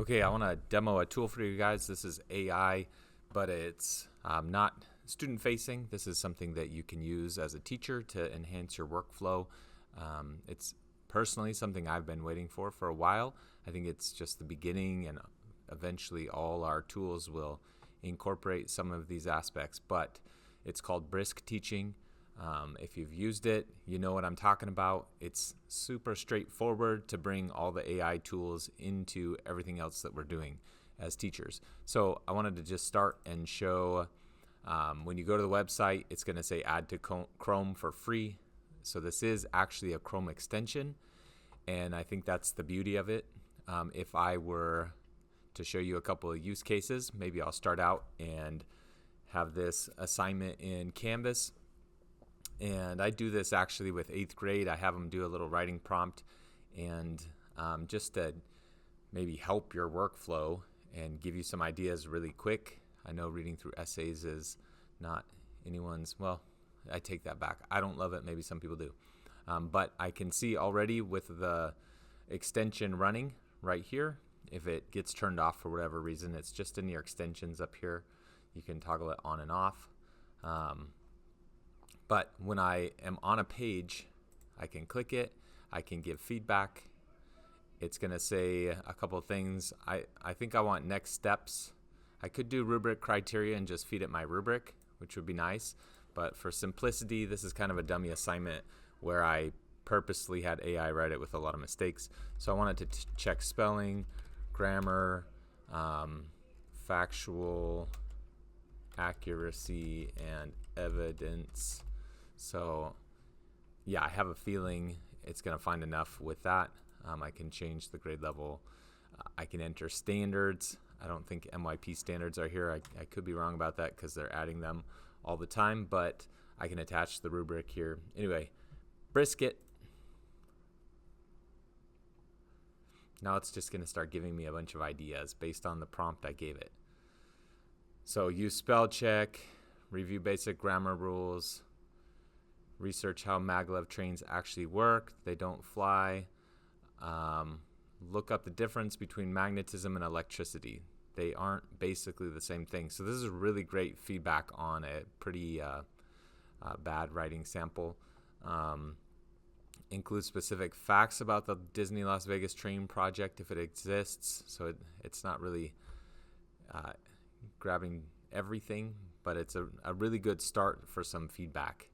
Okay, I want to demo a tool for you guys. This is AI, but it's not student facing. This is something that you can use as a teacher to enhance your workflow. It's personally something I've been waiting for a while. I think it's just the beginning, and eventually all our tools will incorporate some of these aspects, but it's called Brisk teaching. If you've used it, you know what I'm talking about. It's super straightforward to bring all the AI tools into everything else that we're doing as teachers. So I wanted to just start and show when you go to the website, it's going to say add to Chrome for free. So this is actually a Chrome extension, and I think that's the beauty of it. If I were to show you a couple of use cases, maybe I'll start out and have this assignment in Canvas. And I do this actually with 8th grade. I have them do a little writing prompt, and just to maybe help your workflow and give you some ideas really quick. I know reading through essays is not anyone's, well, I take that back. I don't love it. Maybe some people do. But I can see already with the extension running right here, if it gets turned off for whatever reason, it's just in your extensions up here. You can toggle it on and off. But when I am on a page, I can click it, I can give feedback. It's going to say a couple of things. I think I want next steps. I could do rubric criteria and just feed it my rubric, which would be nice. But for simplicity, this is kind of a dummy assignment where I purposely had AI write it with a lot of mistakes. So I wanted to check spelling, grammar, factual accuracy, and evidence. So yeah, I have a feeling it's going to find enough with that. I can change the grade level. I can enter standards. I don't think MYP standards are here. I could be wrong about that because they're adding them all the time, but I can attach the rubric here. Anyway, Brisket. Now it's just going to start giving me a bunch of ideas based on the prompt I gave it. So use spell check, review basic grammar rules, research how maglev trains actually work. They don't fly. Look up the difference between magnetism and electricity. They aren't basically the same thing. So this is really great feedback on a pretty bad writing sample. Include specific facts about the Disney Las Vegas train project if it exists. So it's not really grabbing everything, but it's a really good start for some feedback.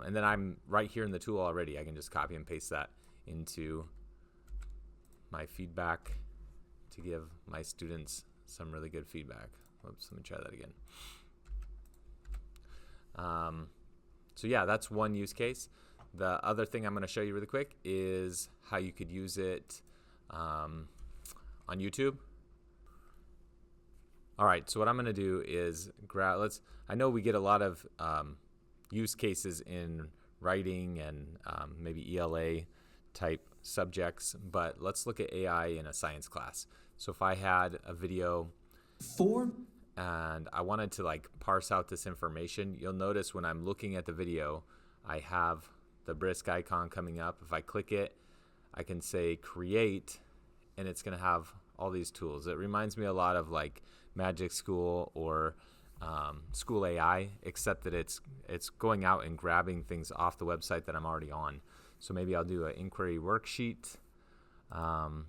And then I'm right here in the tool already. I can just copy and paste that into my feedback to give my students some really good feedback. Oops, let me try that again. So yeah, that's one use case. The other thing I'm going to show you really quick is how you could use it on YouTube. All right, so what I'm going to do is I know we get a lot of use cases in writing and maybe ELA type subjects, but let's look at AI in a science class. So if I had a video and I wanted to like parse out this information, you'll notice when I'm looking at the video, I have the Brisk icon coming up. If I click it, I can say create, and it's going to have all these tools. It reminds me a lot of like Magic School or School AI, except that it's going out and grabbing things off the website that I'm already on. So maybe I'll do an inquiry worksheet, and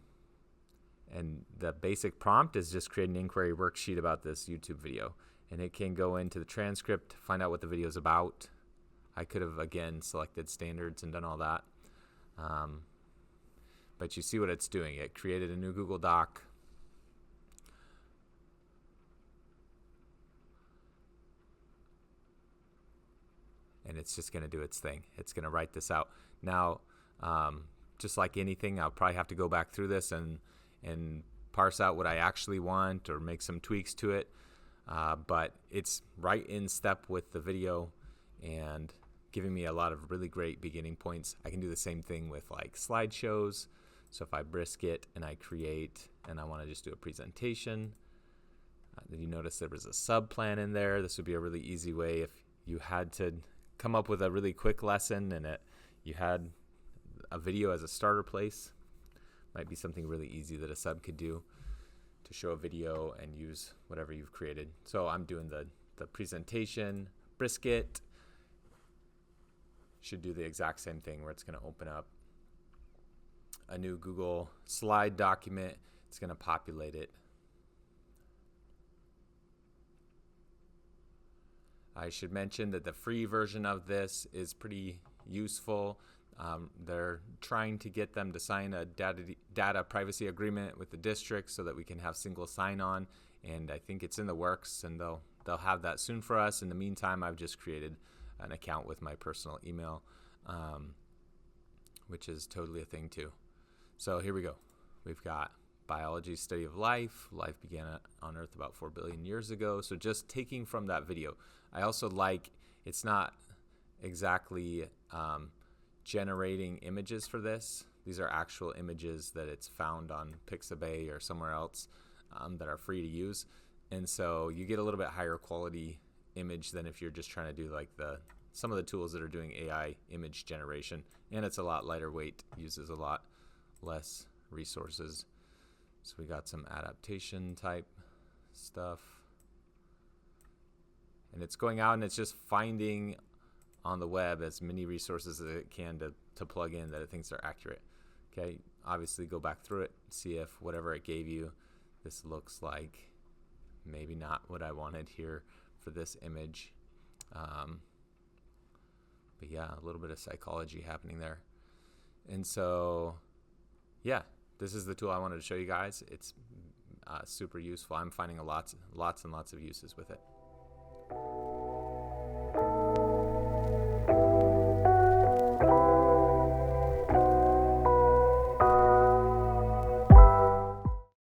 the basic prompt is just create an inquiry worksheet about this YouTube video, and it can go into the transcript, find out what the video is about. I could have again selected standards and done all that, but you see what it's doing. It created a new Google Doc. And it's just going to do its thing. It's going to write this out. Now, just like anything, I'll probably have to go back through this and parse out what I actually want or make some tweaks to it. But it's right in step with the video and giving me a lot of really great beginning points. I can do the same thing with like slideshows. So if I Brisk it and I create and I want to just do a presentation, then you notice there was a sub plan in there. This would be a really easy way if you had to come up with a really quick lesson and you had a video as a starter place. Might be something really easy that a sub could do. to show a video and use whatever you've created. So I'm doing the presentation. Brisket should do the exact same thing, where it's going to open up a new Google slide document. It's going to populate it. I should mention that the free version of this is pretty useful. They're trying to get them to sign a data privacy agreement with the district so that we can have single sign-on, and I think it's in the works, and they'll have that soon for us. In the meantime, I've just created an account with my personal email, which is totally a thing too. So here we go. We've got biology, study of life. Life began on Earth about 4 billion years ago. So just taking from that video. I also like, it's not exactly generating images for this. These are actual images that it's found on Pixabay or somewhere else that are free to use. And so you get a little bit higher quality image than if you're just trying to do like some of the tools that are doing AI image generation. And it's a lot lighter weight, uses a lot less resources. So we got some adaptation type stuff. And it's going out and it's just finding on the web as many resources as it can to plug in that it thinks are accurate. Okay, obviously go back through it, see if whatever it gave you, this looks like maybe not what I wanted here for this image. But yeah, a little bit of psychology happening there. And so, yeah, this is the tool I wanted to show you guys. It's super useful. I'm finding lots and lots of uses with it.